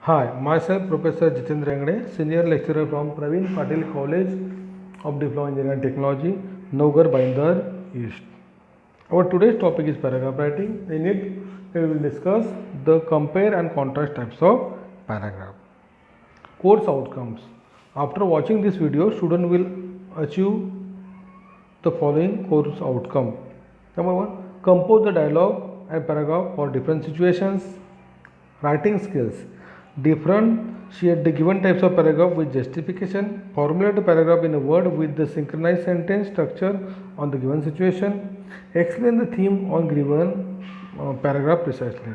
Hi, myself Professor Jitendra Engde, Senior Lecturer from Praveen Patil College of Diploma Engineering and Technology, Naugar, Bhayandar East. Our today's topic is paragraph writing. In it, we will discuss the compare and contrast types of paragraph. Course outcomes. After watching this video, student will achieve the following course outcome. Number one, compose the dialogue and paragraph for different situations. Writing skills. Differentiate the given types of paragraph with justification. Formulate the paragraph in a word with the synchronized sentence structure on the given situation. Explain the theme on given paragraph precisely.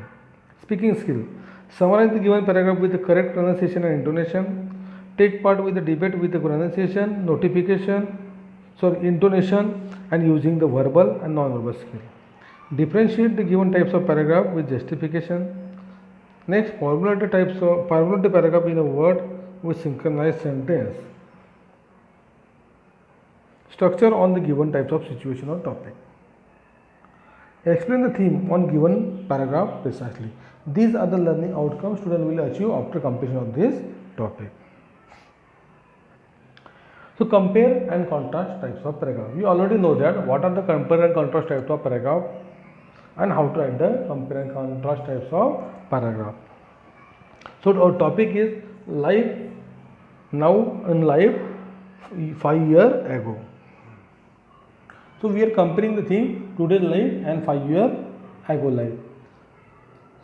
Speaking skill. Summarize the given paragraph with the correct pronunciation and intonation. Take part with the debate with the pronunciation, intonation, and using the verbal and non-verbal skill. Differentiate the given types of paragraph with justification. Next, formulate the paragraph in a word with synchronized sentence. Structure on the given types of situation or topic. Explain the theme on given paragraph precisely. These are the learning outcomes student will achieve after completion of this topic. So compare and contrast types of paragraph. We already know that what are the compare and contrast types of paragraph and how to write the compare and contrast types of paragraph. So our topic is life now and life 5 years ago. So we are comparing the thing today's life and 5 years ago life.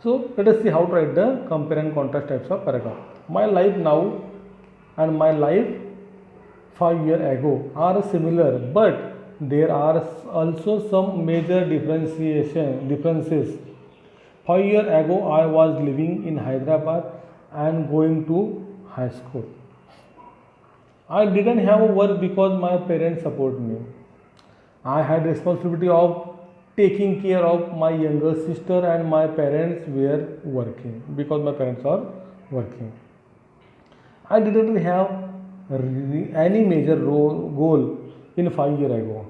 So let us see how to write the compare and contrast types of paragraph. My life now and my life 5 years ago are similar, but there are also some major differences. 5 years ago I was living in Hyderabad and going to high school. I didn't have work because my parents support me. I had responsibility of taking care of my younger sister and my parents were working because my parents are working. I didn't have any major goal in 5 years ago.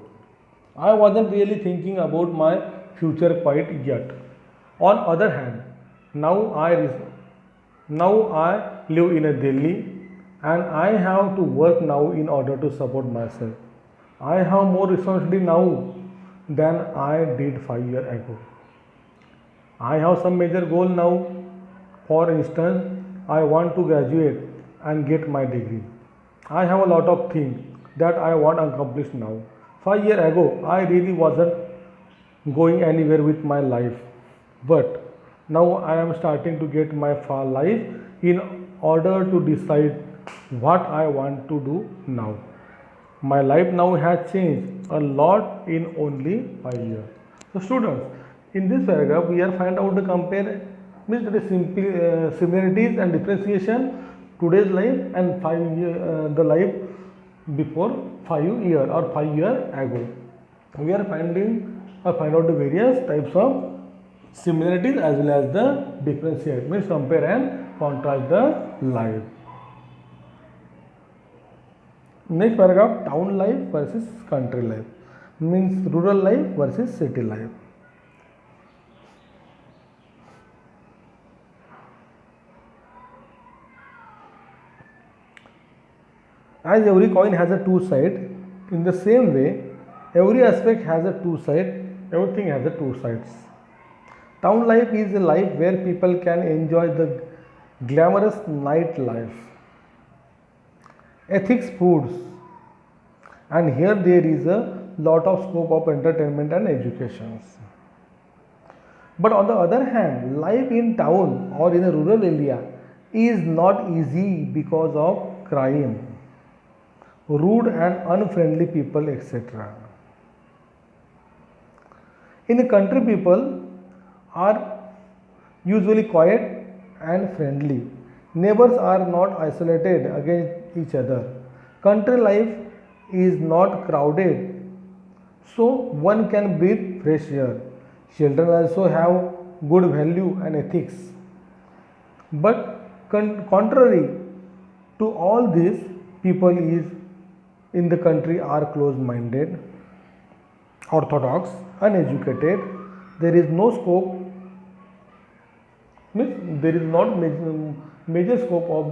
I wasn't really thinking about my future quite yet. On other hand, now I live in a Delhi and I have to work now in order to support myself. I have more responsibility now than I did 5 years ago. I have some major goal now. For instance, I want to graduate and get my degree. I have a lot of things that I want accomplished now. 5 years ago, I really wasn't going anywhere with my life, but now I am starting to get my life in order to decide what I want to do now. My life now has changed a lot in only 5 years. So students, in this paragraph we are find out the compare means the similarities and differentiation today's life and the life before 5 years or 5 years ago. We are find out the various types of similarities as well as the differentiate means compare and contrast the life. Next paragraph, town life versus country life means rural life versus city life. As every coin has a two side, in the same way, every aspect has a two side, everything has a two sides. Town life is a life where people can enjoy the glamorous night life, ethics, foods, and here there is a lot of scope of entertainment and education. But on the other hand, life in town or in a rural area is not easy because of crime, rude and unfriendly people, etc. In the country, people are usually quiet and friendly. Neighbors are not isolated against each other. Country life is not crowded, so one can breathe fresh air. Children also have good value and ethics. But contrary to all this, people is in the country are close-minded, orthodox, uneducated. There is no scope means there is not major scope of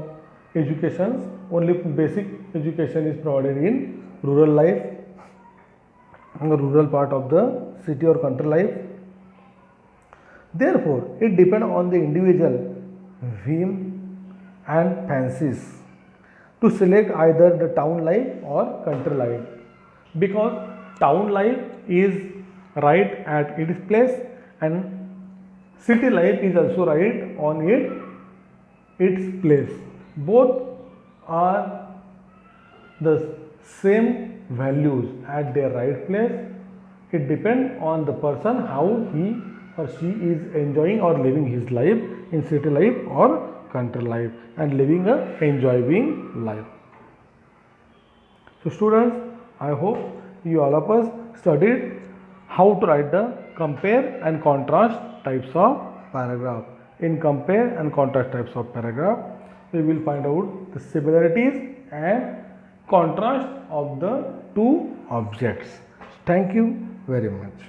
education. Only basic education is provided in rural life, in the rural part of the city or country life. Therefore, it depends on the individual whim and fancies to select either the town life or country life, because town life is right at its place and city life is also right on its place. Both are the same values at their right place. It depends on the person how he or she is enjoying or living his life in city life or country life and living a enjoying life. So students, I hope you all of us studied how to write the compare and contrast types of paragraph. In compare and contrast types of paragraph, we will find out the similarities and contrast of the two objects. Thank you very much.